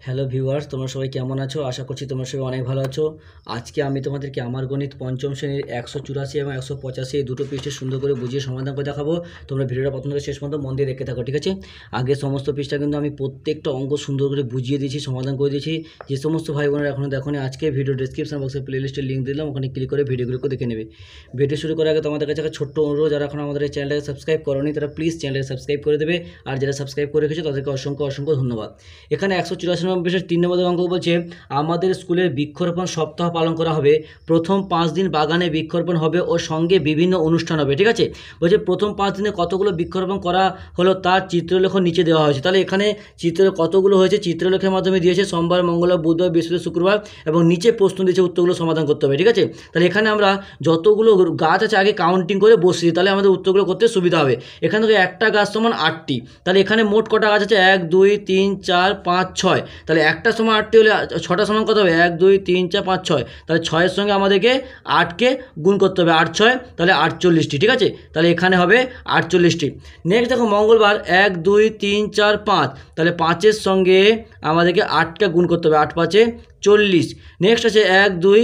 Hello viewers, তোমরা সবাই কেমন আছো? আশা করছি তোমরা সবাই অনেক ভালো আছো। আজকে আমি তোমাদেরকে আমার গণিত পঞ্চম শ্রেণীর 184 এবং 185 এই দুটো পৃষ্ঠে সুন্দর করে বুঝিয়ে সমাধান করে দেখাবো। তোমরা ভিডিওটা প্রথম থেকে শেষ পর্যন্ত মন দিয়ে দেখতে থাকো, ঠিক আছে? আগে সমস্ত পৃষ্ঠা কিন্তু আমি প্রত্যেকটা অঙ্ক সুন্দর করে বুঝিয়ে দিয়েছি, সমাধান করে দিয়েছি। যে সমস্ত ভাই বোনেরা এখনও দেখোনি, আজকে ভিডিও ডেসক্রিপশন বক্সে প্লেলিস্টের লিঙ্ক দিলাম, ওখানে ক্লিক করে ভিডিওগুলোকে দেখে নেবে। ভিডিও শুরু করার আগে তোমাদের কাছে একটা ছোট্ট অনুরোধ, যারা এখন আমাদের এই চ্যানেলটাকে সাবস্ক্রাইব করোনি তারা প্লিজ চ্যানেলটাকে সাবস্ক্রাইব করে দেবে, আর যারা সাবস্ক্রাইব করে রেখেছো তাদেরকে অসংখ্য অসংখ্য ধন্যবাদ। এখানে 184 নম্বর পৃষ্ঠার 3 নম্বর অঙ্ক বলছে, আমাদের স্কুলের বৃক্ষরোপণ সপ্তাহ পালন করা হবে। প্রথম 5 দিন বাগানে বৃক্ষরোপণ হবে ও সঙ্গে বিভিন্ন অনুষ্ঠান হবে, ঠিক আছে? বলছে প্রথম 5 দিনে কতগুলো বৃক্ষরোপণ করা হলো তার চিত্রলেখ নিচে দেওয়া হয়েছে। তাহলে এখানে চিত্র কতগুলো হয়েছে চিত্রলেখের মাধ্যমে দিয়েছে, সোমবার, মঙ্গলবার, বুধবার, বৃহস্পতিবার, শুক্রবার, এবং নিচে প্রশ্ন দিয়েছে, উত্তরগুলো সমাধান করতে হবে, ঠিক আছে? তাহলে এখানে আমরা যতগুলো গাছ আছে আগে কাউন্টিং করে বসিয়ে, তাহলে আমাদের উত্তরগুলো করতে সুবিধা হবে। এখান থেকে একটা গাছ সমান 8টি, তাহলে এখানে মোট কটা গাছ আছে? 1 2 3 4 5 6, তাহলে একটা সমান 8টি হলে 6টা সমান কত হবে? 1 2 3 4 5 6, তাহলে 6-এর সঙ্গে আমাদেরকে 8কে গুণ করতে হবে, 8 6 তাহলে 48টি, ঠিক আছে? তাহলে এখানে হবে 48টি। নেক্সট দেখো মঙ্গলবার 1 2 3 4 5, তাহলে 5-এর সঙ্গে আমাদেরকে 8কে গুণ করতে হবে, 8 5 40। নেক্সট আছে 1 2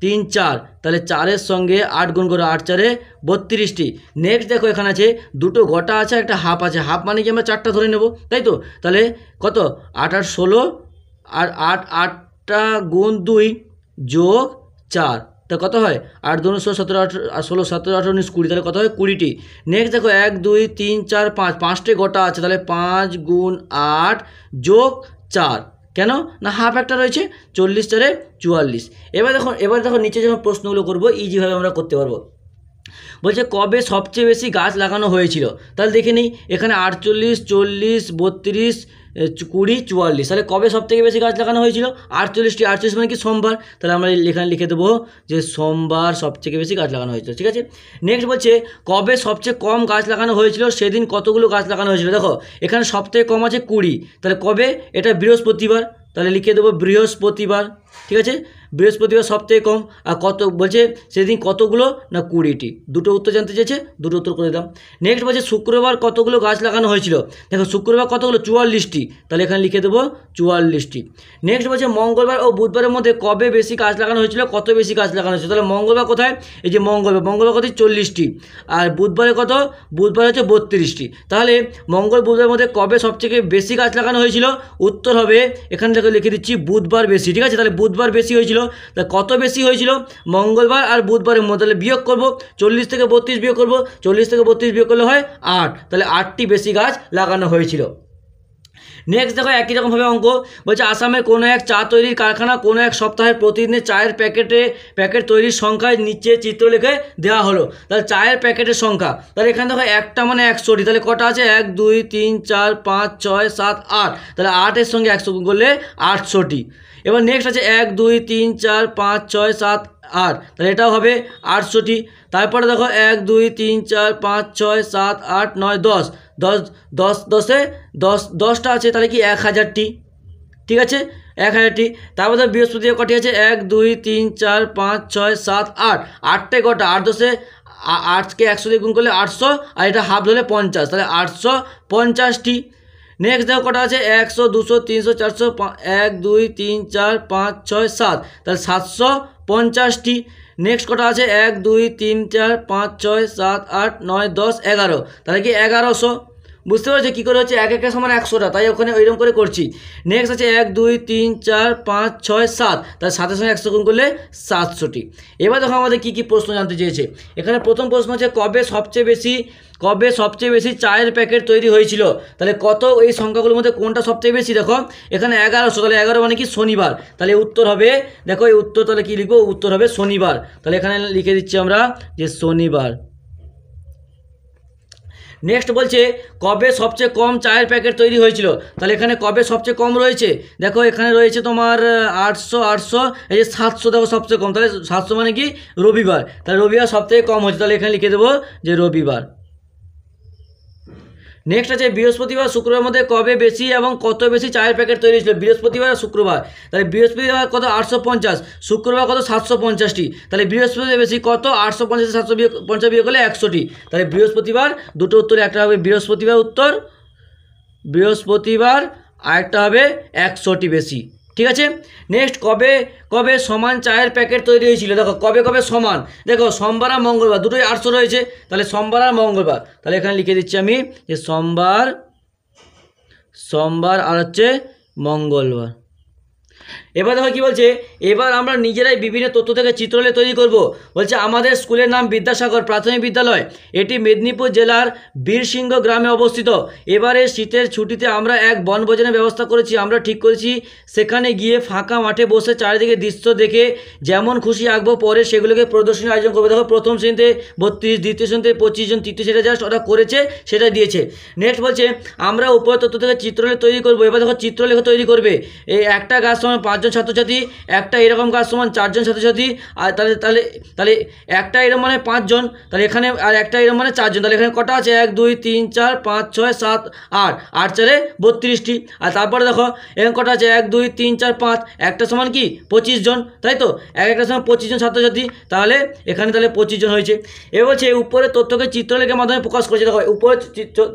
3 4, তাহলে 4-এর সঙ্গে 8 গুণ করে, 8 4 32টি। নেক্সট দেখো এখানে আছে দুটো গোটা আছে, একটা হাফ আছে। হাফ মানে কি আমরা 4টা ধরে নেব, তাই তো? তাহলে কত? 8 8 16, আর 8টা গুণ 2 যোগ 4, তা কত হয়? 8 2 16 17 18 16 17 18 19 20, তাহলে কত হয়? 20টি। নেক্সট দেখো 1 2 3 4 5, 5টে গোটা আছে, তাহলে 5 গুণ 8 যোগ 4, কেন না হাফ একটা রয়েছে, 40 4 44। এবার দেখো নিচে যখন প্রশ্নগুলো করবো ইজিভাবে আমরা করতে পারবো। বলছে কবে সবচেয়ে বেশি গাছ লাগানো হয়েছিল? তাহলে দেখে নিই, এখানে 48 40 32 20 44, তাহলে কবে সবথেকে বেশি গাছ লাগানো হয়েছিল? 48টি। 48 মানে কি? সোমবার। তাহলে আমরা এখানে লিখে দেবো যে সোমবার সবথেকে বেশি গাছ লাগানো হয়েছিল, ঠিক আছে? নেক্সট বলছে কবে সবচেয়ে কম গাছ লাগানো হয়েছিল, সেদিন কতগুলো গাছ লাগানো হয়েছিল? দেখো এখানে সবথেকে কম আছে 20, তাহলে কবে? এটা বৃহস্পতিবার, তাহলে লিখে দেবো বৃহস্পতিবার, ঠিক আছে? বৃহস্পতিবার সবথেকে কম। আর কত বলছে সেদিন কতগুলো? না 20টি। দুটো উত্তর জানতে চেয়েছে, দুটো উত্তর করে দিলাম। নেক্সট বলছে শুক্রবার কতগুলো গাছ লাগানো হয়েছিল? দেখো শুক্রবার কতগুলো? 44টি, তাহলে এখানে লিখে দেবো 44টি। নেক্সট বলছে মঙ্গলবার ও বুধবারের মধ্যে কবে বেশি গাছ লাগানো হয়েছিল, কত বেশি গাছ লাগানো হয়েছিল? তাহলে মঙ্গলবার কোথায়? এই যে মঙ্গলবার কত? 40টি। আর বুধবারে কত? বুধবার হচ্ছে 32টি। তাহলে মঙ্গল বুধবারের মধ্যে কবে সবথেকে বেশি গাছ লাগানো হয়েছিল? উত্তর হবে এখানে দেখো লিখে দিচ্ছি বুধবার বেশি, ঠিক আছে? তাহলে বুধবার বেশি হয়েছিল। তা কত বেশি হয়েছিল? মঙ্গলবার আর বুধবারের মধ্যে, তাহলে বিয়োগ করব, 40 থেকে 32 বিয়োগ করব, 40 থেকে 32 বিয়োগ করলে হয় 8, তাহলে 8টি বেশি গাছ লাগানো হয়েছিল। নেক্সট দেখো একই রকমভাবে অঙ্ক বলছে আসামের কোনো এক চা তৈরির কারখানা কোনো এক সপ্তাহের প্রতিদিনের চায়ের প্যাকেট তৈরির সংখ্যায় নিচে চিত্র লিখে দেওয়া হলো। তাহলে চায়ের প্যাকেটের সংখ্যা, তাহলে এখানে দেখো একটা মানে 100টি, তাহলে কটা আছে? 1 2 3 4 5 6 7 8, তাহলে 8-এর সঙ্গে 100 গুণ করলে 800টি। এবার নেক্সট আছে 1 2 3 4 5 6 7 8, তাহলে এটাও হবে 800টি। তারপরে দেখো 1 2 3 4 5 6 7 8 9 10, 10টা আছে, তাহলে কি 1000টি, ঠিক আছে? 1000টি। তারপরে বৃহস্পতিবার কটি আছে? 1 2 3 4 5 6 7 8, 8টে কটা? 8 10 8কে 100 দিয়ে গুণ করলে 800, আর এটা হাফ ধরলে 50, তাহলে 850টি। নেক্সট দেখো কটা আছে? 100 200 300 400 1 2 3 4 5 6 7, তাহলে 750টি। নেক্সট কটা আছে? 1 2 3 4 5 6 7 8 9 10 11, তাহলে কি 1100। বুঝতে পারছো কী করে হচ্ছে? এক একটা সমান 100টা, তাই ওখানে ওইরকম করে করছি। নেক্সট আছে 1 2 3 4 5 6 7, তাহলে 7-এর সঙ্গে 100 গুণ করলে 700টি। এবার দেখো আমাদের কী কী প্রশ্ন জানতে চেয়েছে। এখানে প্রথম প্রশ্ন হচ্ছে কবে সবচেয়ে বেশি চায়ের প্যাকেট তৈরি হয়েছিল? তাহলে কত? এই সংখ্যাগুলোর মধ্যে কোনটা সবচেয়ে বেশি? দেখো এখানে 1100, তাহলে 11 মানে কি? শনিবার। তাহলে উত্তর হবে, দেখো এই উত্তর তাহলে কী লিখবো? উত্তর হবে শনিবার। তাহলে এখানে লিখে দিচ্ছি আমরা যে শনিবার। নেক্সট বলছে কবে সবচেয়ে কম চায়ের প্যাকেট তৈরি হয়েছিল? তাহলে এখানে কবে সবচেয়ে কম রয়েছে? দেখো এখানে রয়েছে তোমার 800, এই যে 700 দেখো সবচেয়ে কম, তাহলে 700 মানে কি? রবিবার। তাহলে রবিবার সবথেকে কম হচ্ছে, তাহলে এখানে লিখে দেবো যে রবিবার। নেক্সট আছে বৃহস্পতিবার শুক্রবার মধ্যে কবে বেশি এবং কত বেশি চায়ের প্যাকেট তৈরি হয়েছিল? বৃহস্পতিবার আর শুক্রবার, তাহলে বৃহস্পতিবার কত? 850, শুক্রবার কত? 750টি, তাহলে বৃহস্পতিবার বেশি কত? 850 750 বিয়োগ করলে 100টি, তাহলে বৃহস্পতিবার। দুটো উত্তরে একটা হবে বৃহস্পতিবার উত্তর, বৃহস্পতিবার আরেকটা হবে 100টি বেশি। ঠিক আছে। নেক্সট কবে কবে সমান চায়ের প্যাকেট তৈরি হয়েছিল, দেখো কবে কবে সমান, দেখো সোমবার আর মঙ্গলবার দুটোই 800 রয়েছে, তাহলে সোমবার আর মঙ্গলবার, তাহলে এখানে লিখে দিচ্ছি আমি যে সোমবার আর হচ্ছে মঙ্গলবার। এবার দেখো কি বলছে, এবার আমরা নিজেরাই বিভিন্ন তথ্য থেকে চিত্রলেখ তৈরি করব। বলছে আমাদের স্কুলের নাম বিদ্যাসাগর প্রাথমিক বিদ্যালয়, এটি মেদিনীপুর জেলার বীরসিংহ গ্রামে অবস্থিত। এবারে শীতের ছুটিতে আমরা এক বনভোজনের ব্যবস্থা করেছি। আমরা ঠিক করেছি সেখানে গিয়ে ফাঁকা মাঠে বসে চারিদিকে দৃশ্য দেখে যেমন খুশি আঁকবো, পরে সেগুলোকে প্রদর্শনীর আয়োজন করবো। দেখো প্রথম শ্রেণীতে 32, দ্বিতীয় শ্রেণীতে 25 জন, তৃতীয় শ্রেণীতে জাস্ট ওরা করেছে সেটা দিয়েছে। নেক্সট বলছে আমরা উপরের তথ্য থেকে চিত্রলেখ তৈরি করবো। এবার দেখো চিত্রলেখ তৈরি করবে, এই একটা গাছ সমান 5 জন ছাত্রছাত্রী, একটা এরকম গাছ সমান 4 জন ছাত্রছাত্রী, আর তাহলে তাহলে তাহলে একটা এরকম মানে 5 জন, তাহলে এখানে আর একটা এরকম মানে 4 জন, তাহলে এখানে কটা আছে 1 2 3 4 5 6 7 8, 8 4 32টি। আর তারপরে দেখো এখানে কটা আছে 1 2 3 4 5, একটা সমান কি 25 জন, তাই তো একটা সমান 25 জন ছাত্রছাত্রী, তাহলে এখানে তাহলে 25 জন হয়েছে। এবার বলছে উপরে তথ্যকে চিত্রলেখের মাধ্যমে প্রকাশ করেছে। দেখো উপরে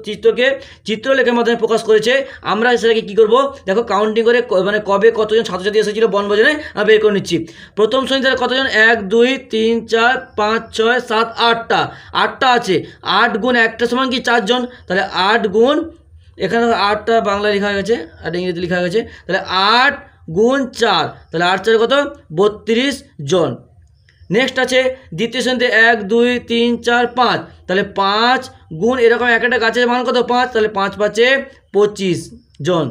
চিত্রকে চিত্রলেখের মাধ্যমে প্রকাশ করেছে। আমরা সেটাকে কী করবো, দেখো কাউন্টিং করে মানে কবে কতজন ছাত্রছাত্রী এসেছিল বনভোজনে বের করে নিচ্ছি। প্রথম শ্রেণীতে কতজন 1 2 3 4 5 6 7 8টা, 8টা আছে, 8 গুণ একটা সমান কি 4 জন, তাহলে 8 গুণ, এখানে 8টা বাংলা লেখা হয়ে গেছে আর ইংরেজিতে লেখা হয়ে গেছে, তাহলে 8 গুণ 4, তাহলে 8 4 কত 32 জন। নেক্সট আছে দ্বিতীয় শ্রেণীতে 1 2 3 4 5, তাহলে 5 গুণ এরকম একটা গাছের মান কত 5, তাহলে 5 5 25 জন।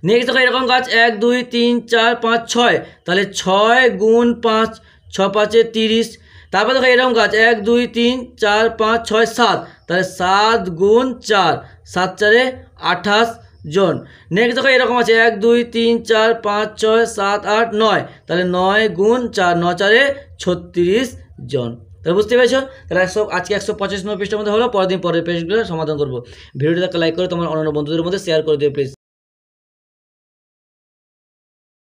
নেক্সট দেখো এরকম গাছ 1 2 3 4 5 6, তাহলে 6 গুণ 5, 6 5 30। তারপর দেখো এরকম গাছ 1 2 3 4 5 6 7, তাহলে 7 গুণ 4, 7 4 28 জন। নেক্সট দেখো এরকম আছে 1 2 3 4 5 6 7 8 9, তাহলে 9 গুণ 4, 9 4 36 জন। তাহলে বুঝতে পেরেছো, তাহলে আজকে 125 নম্বর পৃষ্ঠার মধ্যে হলো। পরের দিন পরের পেজগুলো সমাধান করবো। ভিডিওটাকে লাইক করে তোমার অন্যান্য বন্ধুদের মধ্যে শেয়ার করে দিও প্লিজ।